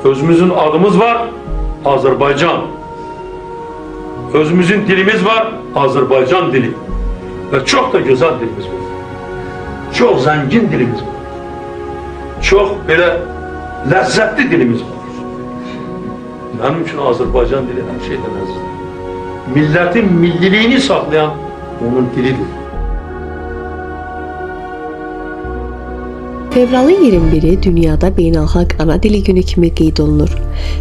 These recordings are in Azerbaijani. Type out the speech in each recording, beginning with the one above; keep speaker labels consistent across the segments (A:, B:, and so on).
A: Özümüzün adımız var, Azerbaycan. Özümüzün dilimiz var, Azerbaycan dili. Ve çok da güzel dilimiz var. Çok zengin dilimiz var. Çok böyle lezzetli dilimiz var. Benim için Azerbaycan dili her şeyden azizdir. Milletin milliliğini saklayan onun dilidir.
B: Fevralın 21-i dünyada beynəlxalq ana dili günü kimi qeyd olunur.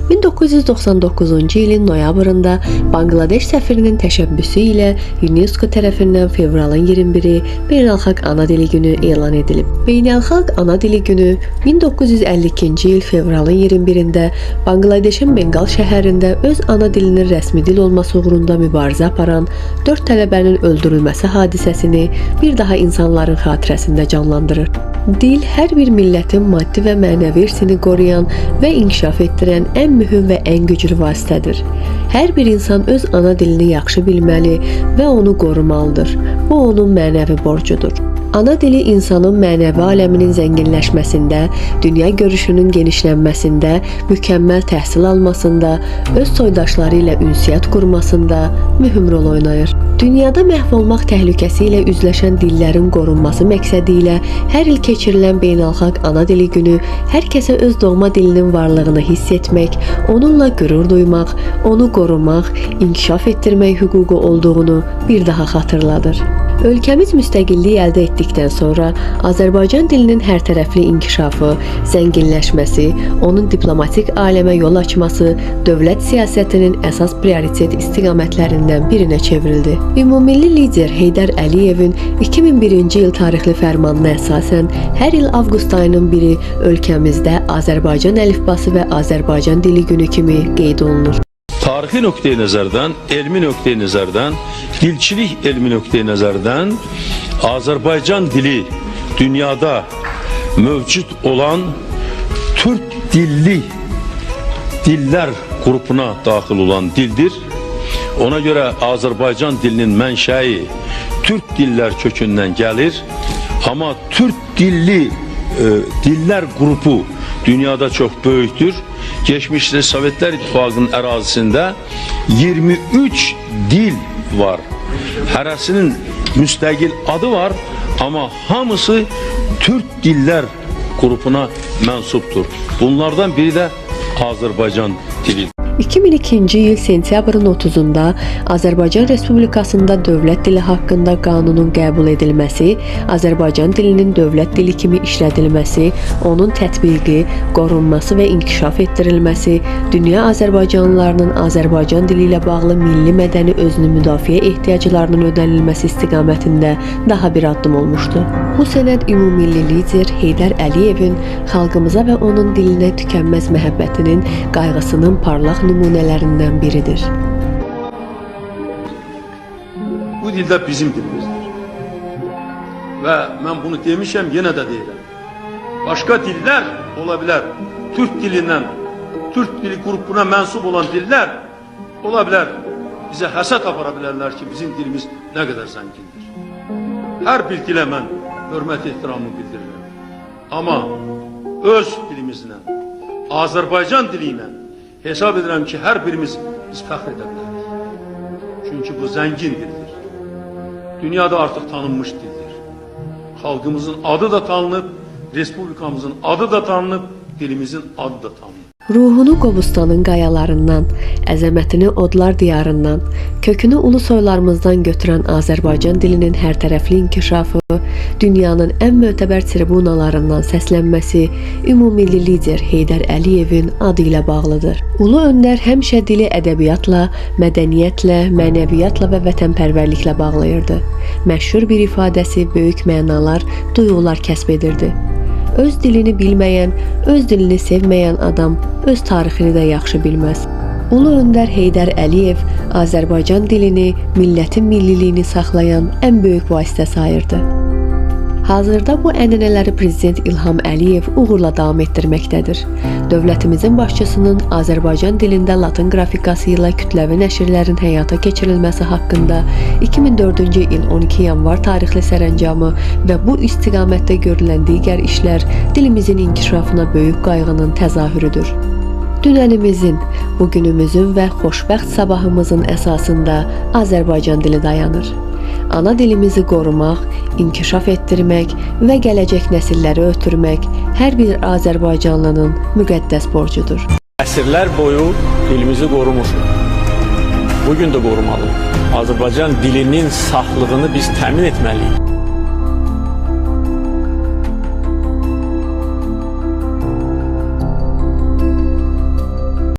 B: 1999-cu ilin noyabrında Bangladeş səfirinin təşəbbüsü ilə UNESCO tərəfindən fevralın 21-i beynəlxalq ana dili günü elan edilib. Beynəlxalq ana dili günü 1952-ci il fevralın 21-də Bangladeşin Bengal şəhərində öz ana dilinin rəsmi dil olması uğrunda mübarizə aparan 4 tələbənin öldürülməsi hadisəsini bir daha insanların xatirəsində canlandırır. Dil hər bir millətin maddi və mənəvi irsini qoruyan və inkişaf etdirən ən mühüm və ən güclü vasitədir. Hər bir insan öz ana dilini yaxşı bilməli və onu qorumalıdır. Bu onun mənəvi borcudur. Ana dili insanın mənəvi aləminin zənginləşməsində, dünya görüşünün genişlənməsində, mükəmməl təhsil almasında, öz soydaşları ilə ünsiyyət qurmasında mühüm rol oynayır. Dünyada məhv olmaq təhlükəsi ilə üzləşən dillərin qorunması məqsədi ilə hər il keçirilən beynəlxalq ana dili günü hər kəsə öz doğma dilinin varlığını hiss etmək, onunla qürur duymaq, onu qorumaq, inkişaf etdirmək hüququ olduğunu bir daha xatırladır. Ölkəmiz müstəqillik əldə etdikdən sonra Azərbaycan dilinin hərtərəfli inkişafı, zənginləşməsi, onun diplomatik aləmə yol açması dövlət siyasətinin əsas prioritet istiqamətlərindən birinə çevrildi. Ümumilli lider Heydər Əliyevin 2001-ci il tarixli fərmanına əsasən hər il avqust ayının 1-i ölkəmizdə Azərbaycan əlifbası və Azərbaycan dili günü kimi qeyd olunur.
A: Tarixi nöqteyi nəzərdən, elmi nöqteyi nəzərdən, dilçilik elmi nöqteyi nəzərdən Azərbaycan dili dünyada mövcud olan Türk dilli dillər qrupuna daxil olan dildir. Ona görə Azərbaycan dilinin mənşəyi Türk dillər kökündən gəlir. Amma Türk dilli dillər qrupu dünyada çox böyükdür. Geçmişte Sovetlər İttifaqının ərazisində 23 dil var. Hərəsinin müstəqil adı var, amma hamısı Türk dillər qrupuna mənsubdur. Bunlardan biri də Azərbaycan dilidir.
B: 2002-ci il sentyabrın 30-da Azərbaycan Respublikasında dövlət dili haqqında qanunun qəbul edilməsi, Azərbaycan dilinin dövlət dili kimi işlədilməsi, onun tətbiqi, qorunması və inkişaf etdirilməsi, dünya azərbaycanlılarının Azərbaycan dili ilə bağlı milli mədəni özünü müdafiə ehtiyaclarının ödənilməsi istiqamətində daha bir addım olmuşdu. Bu sənəd ümumilli lider Heydər Əliyevin xalqımıza və onun dilinə tükənməz məhəbbətinin, qayğısının parlaq nümunələrindən biridir.
A: Bu dildə bizim dilimizdir. Və mən bunu demişəm, yenə də deyirəm. Başqa dillər ola bilər. Türk dilindən, Türk dili qrupuna mənsub olan dillər ola bilər. Bizə həsəd apara bilərlər ki, bizim dilimiz nə qədər zəngindir. Hər bir dilə mən hörmət ehtiramımı bildirirəm. Amma öz dilimizlə, Azərbaycan dili ilə hesab edirəm ki, hər birimiz biz fəxr edə bilərik. Çünki bu zəngin dildir. Dünyada artıq tanınmış dildir. Xalqımızın adı da tanınıb, Respublikamızın adı da tanınıb, dilimizin adı da tanınıb.
B: Ruhunu Qobustanın qayalarından, əzəmətini odlar diyarından, kökünü ulu soylarımızdan götürən Azərbaycan dilinin hərtərəfli inkişafı, dünyanın ən mötəbər tribunalarından səslənməsi ümumilli lider Heydər Əliyevin adı ilə bağlıdır. Ulu öndər həmişə dili ədəbiyyatla, mədəniyyətlə, mənəviyyatla və vətənpərvərliklə bağlayırdı. Məşhur bir ifadəsi böyük mənalar, duyğular kəsb edirdi. Öz dilini bilməyən, öz dilini sevməyən adam öz tarixini də yaxşı bilməz. Ulu öndər Heydər Əliyev Azərbaycan dilini, millətin milliliyini saxlayan ən böyük vasitə sayırdı. Hazırda bu ənənələri Prezident İlham Əliyev uğurla davam etdirməkdədir. Dövlətimizin başçısının Azərbaycan dilində latın qrafikası ilə kütləvi nəşrlərin həyata keçirilməsi haqqında 2004-cü il 12 yanvar tarixli sərəncamı və bu istiqamətdə görülən digər işlər dilimizin inkişafına böyük qayğının təzahürüdür. Dünənimizin, bugünümüzün və xoşbəxt sabahımızın əsasında Azərbaycan dili dayanır. Ana dilimizi qorumaq, inkişaf etdirmək və gələcək nəsilləri ötürmək hər bir Azərbaycanlının müqəddəs borcudur.
C: Əsrlər boyu dilimizi qorumuşuq. Bugün də qorumalıyıq. Azərbaycan dilinin saflığını biz təmin etməliyik.